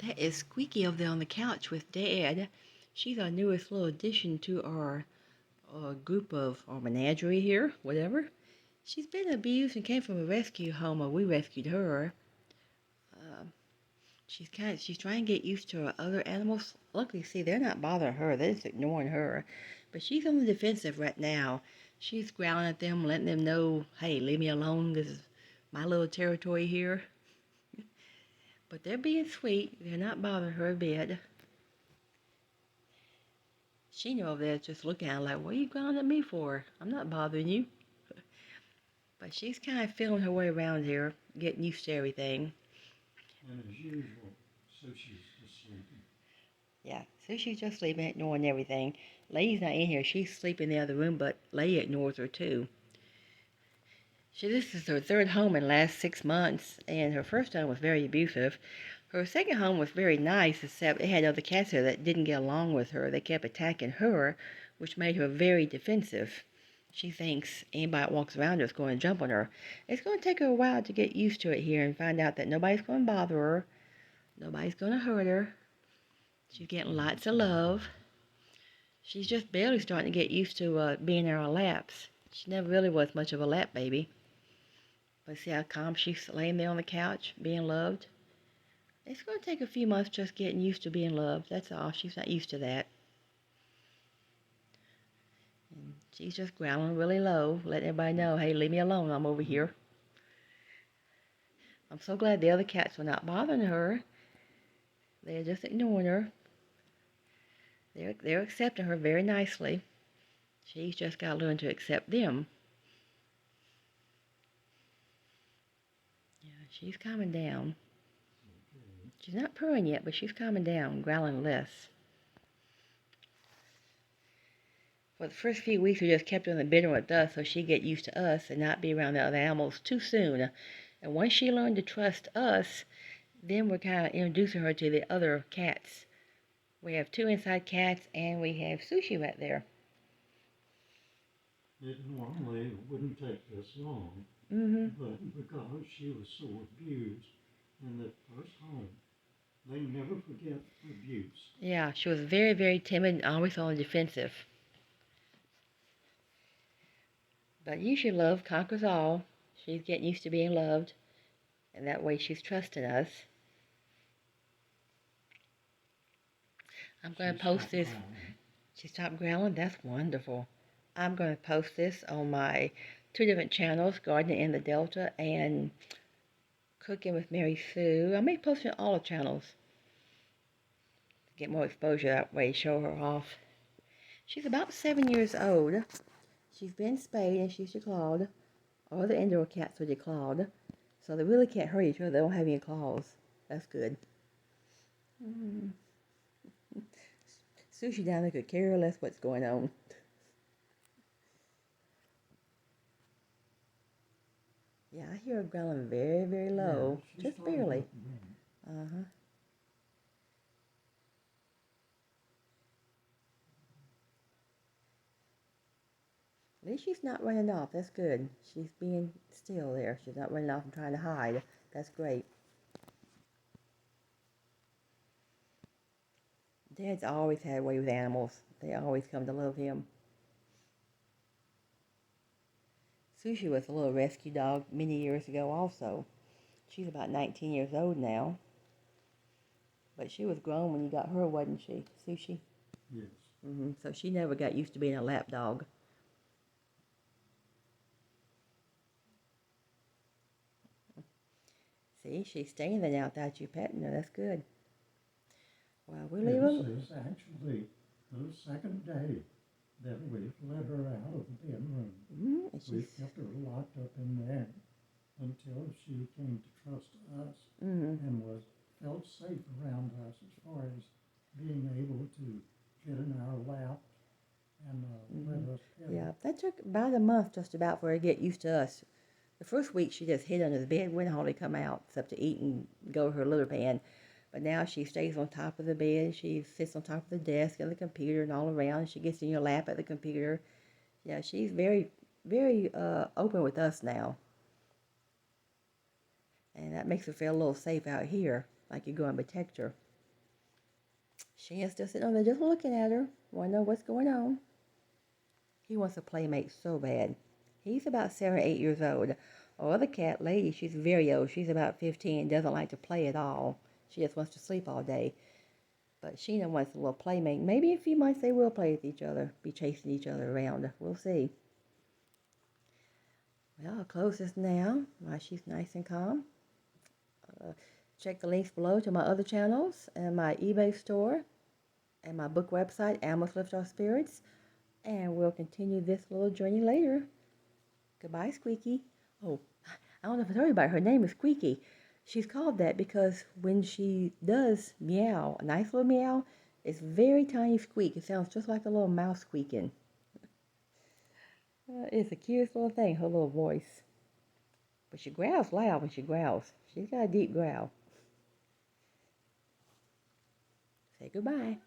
That is Squeaky over there on the couch with Dad. She's our newest little addition to our group of our menagerie here, whatever. She's been abused and came from a rescue home, or we rescued her. Um, she's trying to get used to her other animals. Luckily, see, they're not bothering her; they're just ignoring her. But she's on the defensive right now. She's growling at them, letting them know, "Hey, leave me alone. This is my little territory here." But they're being sweet. They're not bothering her a bit. She over there just looking at her like, what are you growling at me for? I'm not bothering you. But she's kind of feeling her way around here, getting used to everything. And as usual, Sushi's just sleeping. Yeah, Sushi's just sleeping, ignoring everything. Lay's not in here. She's sleeping in the other room, but Lay ignores her too. This is her third home in the last 6 months, and her first home was very abusive. Her second home was very nice, except it had other cats there that didn't get along with her. They kept attacking her, which made her very defensive. She thinks anybody that walks around her is going to jump on her. It's going to take her a while to get used to it here and find out that nobody's going to bother her. Nobody's going to hurt her. She's getting lots of love. She's just barely starting to get used to being in our laps. She never really was much of a lap baby. But see how calm she's laying there on the couch, being loved? It's going to take a few months just getting used to being loved. That's all. She's not used to that. And she's just growling really low, letting everybody know, hey, leave me alone. I'm over here. I'm so glad the other cats were not bothering her. They're just ignoring her. They're accepting her very nicely. She's just got to learn to accept them. Yeah, she's calming down. She's not purring yet, but she's calming down, growling less. For the first few weeks, we just kept her in the bedroom with us so she'd get used to us and not be around the other animals too soon. And once she learned to trust us, then we're kind of introducing her to the other cats. We have 2 inside cats, and we have Sushi right there. It normally wouldn't take this long, but because she was so abused in that first home, they never forget abuse. Yeah, she was very, very timid and always on the defensive. But usually love conquers all. She's getting used to being loved, and that way she's trusting us. I'm going to post this. She stopped growling? That's wonderful. I'm going to post this on my 2 different channels, Gardening in the Delta and Cooking with Mary Sue. I may post it on all the channels to get more exposure that way, show her off. She's about 7 years old. She's been spayed and she's declawed. All the indoor cats are declawed, so they really can't hurt each other. They don't have any claws. That's good. Sushi down there could care less what's going on. Yeah, I hear her growling very, very low. Yeah, just barely. Uh-huh. At least she's not running off. That's good. She's being still there. She's not running off and trying to hide. That's great. Dad's always had a way with animals. They always come to love him. Sushi was a little rescue dog many years ago also. She's about 19 years old now. But she was grown when you got her, wasn't she, Sushi? Yes. So she never got used to being a lap dog. See, she's staying there now without you petting her. That's good. Well, we'll leave her. This is actually the second day that we've let her out of the bedroom. We've kept her locked up in there until she came to trust us and felt safe around us as far as being able to get in our lap and let us pet her. Yeah, that took about a month just about for her to get used to us. The first week she just hid under the bed, wouldn't hardly come out except to eat and go to her litter pan. But now she stays on top of the bed. She sits on top of the desk and the computer and all around. She gets in your lap at the computer. Yeah, she's very, very open with us now. And that makes her feel a little safe out here, like you go and protect her. She is still sitting over there just looking at her. Want to know what's going on. He wants a playmate so bad. He's about 7 or 8 years old. Our other cat, Lady, she's very old. She's about 15, doesn't like to play at all. She just wants to sleep all day. But Sheena wants a little playmate. Maybe in a few months they will play with each other, be chasing each other around. We'll see. Well, I'll close this now while she's nice and calm. Check the links below to my other channels and my eBay store and my book website, Animals Lift Our Spirits. And we'll continue this little journey later. Goodbye, Squeaky. Oh, I don't know if I told you about her. Her name is Squeaky. She's called that because when she does meow, a nice little meow, it's very tiny squeak. It sounds just like a little mouse squeaking. It's the cutest little thing, her little voice. But she growls loud when she growls. She's got a deep growl. Say goodbye.